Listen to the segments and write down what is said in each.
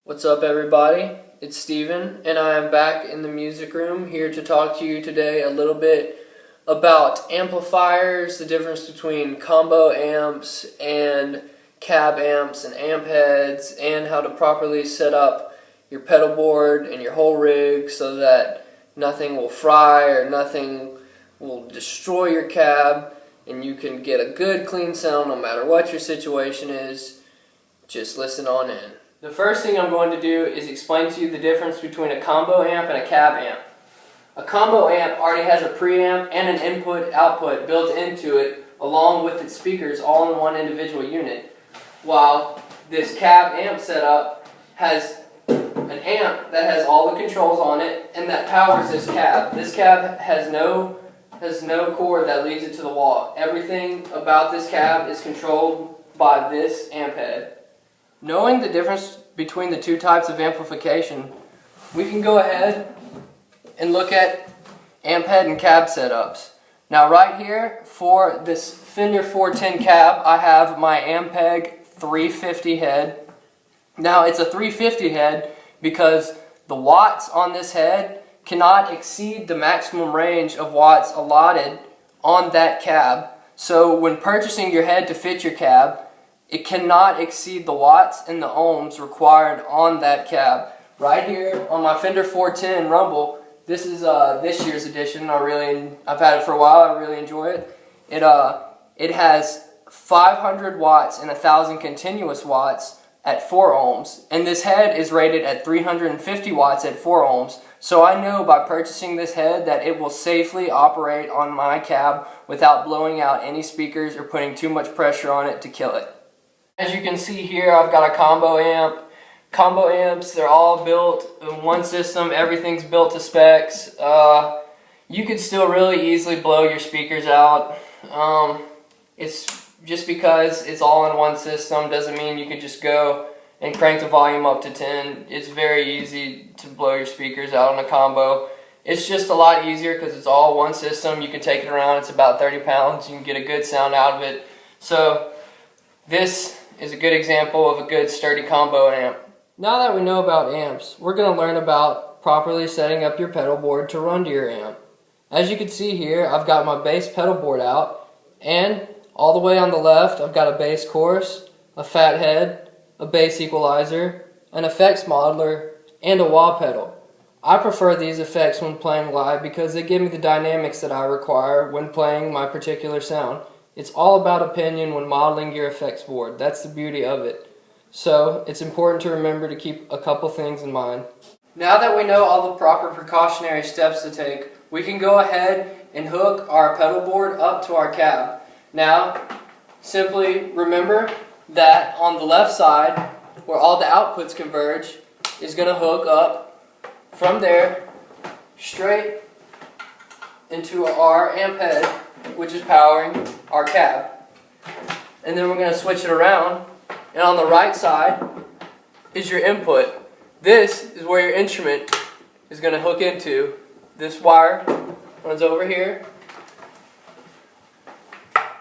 What's up, everybody? It's Steven, and I am back in the music room here to talk to you today a little bit about amplifiers, the difference between combo amps and cab amps and amp heads, and how to properly set up your pedal board and your whole rig so that nothing will fry or nothing will destroy your cab, and you can get a good clean sound no matter what your situation is. Just listen on in. The first thing I'm going to do is explain to you the difference between a combo amp and a cab amp. A combo amp already has a preamp and an input-output built into it along with its speakers all in one individual unit, while this cab amp setup has an amp that has all the controls on it and that powers this cab. This cab has no cord that leads it to the wall. Everything about this cab is controlled by this amp head. Knowing the difference between the two types of amplification, we can go ahead and look at amp head and cab setups. Now right here for this Fender 410 cab, I have my Ampeg 350 head. Now it's a 350 head because the watts on this head cannot exceed the maximum range of watts allotted on that cab. So when purchasing your head to fit your cab, it cannot exceed the watts and the ohms required on that cab. Right here on my Fender 410 Rumble, this is this year's edition. I've had it for a while. I really enjoy it. It has 500 watts and 1,000 continuous watts at 4 ohms, and this head is rated at 350 watts at 4 ohms. So I know by purchasing this head that it will safely operate on my cab without blowing out any speakers or putting too much pressure on it to kill it. As you can see here, I've got a combo amp. Combo amps, they're all built in one system. Everything's built to specs. You could still really easily blow your speakers out. It's just because it's all in one system doesn't mean you could just go and crank the volume up to 10. It's very easy to blow your speakers out on a combo. It's just a lot easier because it's all one system. You can take it around. It's about 30 pounds. You can get a good sound out of it. So this is a good example of a good sturdy combo amp. Now that we know about amps, we're going to learn about properly setting up your pedal board to run to your amp. As you can see here, I've got my bass pedal board out, and all the way on the left I've got a bass chorus, a fat head, a bass equalizer, an effects modeler, and a wah pedal. I prefer these effects when playing live because they give me the dynamics that I require when playing my particular sound. It's all about opinion when modeling your effects board. That's the beauty of it. So it's important to remember to keep a couple things in mind. Now that we know all the proper precautionary steps to take, we can go ahead and hook our pedal board up to our cab. Now, simply remember that on the left side, where all the outputs converge, is going to hook up from there straight into our amp head, which is powering our cab. And then we're going to switch it around, and on the right side is your input. This is where your instrument is going to hook into. This wire runs over here,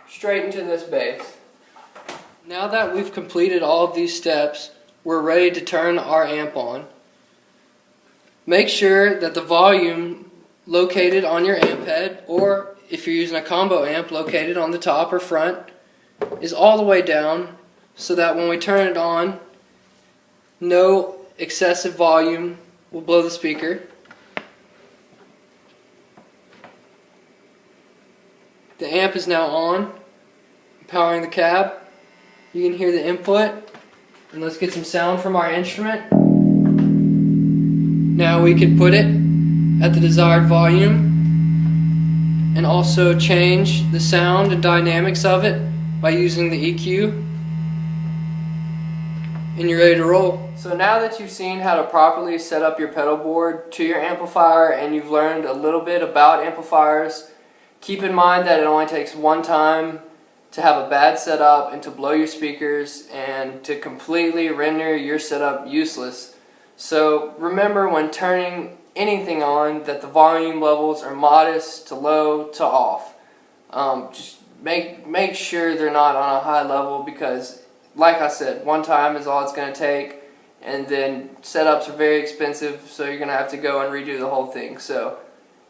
straight into this bass. Now that we've completed all of these steps, we're ready to turn our amp on. Make sure that the volume located on your amp head, or if you're using a combo amp, located on the top or front, is all the way down so that when we turn it on, no excessive volume will blow the speaker. The amp is now on, powering the cab. You can hear the input, and let's get some sound from our instrument. Now we can put it at the desired volume and also change the sound and dynamics of it by using the EQ, and you're ready to roll. So now that you've seen how to properly set up your pedal board to your amplifier and you've learned a little bit about amplifiers, keep in mind that it only takes one time to have a bad setup and to blow your speakers and to completely render your setup useless. So remember when turning anything on that the volume levels are modest to low to off. Just make sure they're not on a high level because, like I said, one time is all it's going to take, and then setups are very expensive, so you're going to have to go and redo the whole thing. So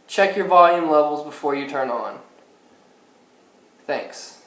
check your volume levels before you turn on. Thanks.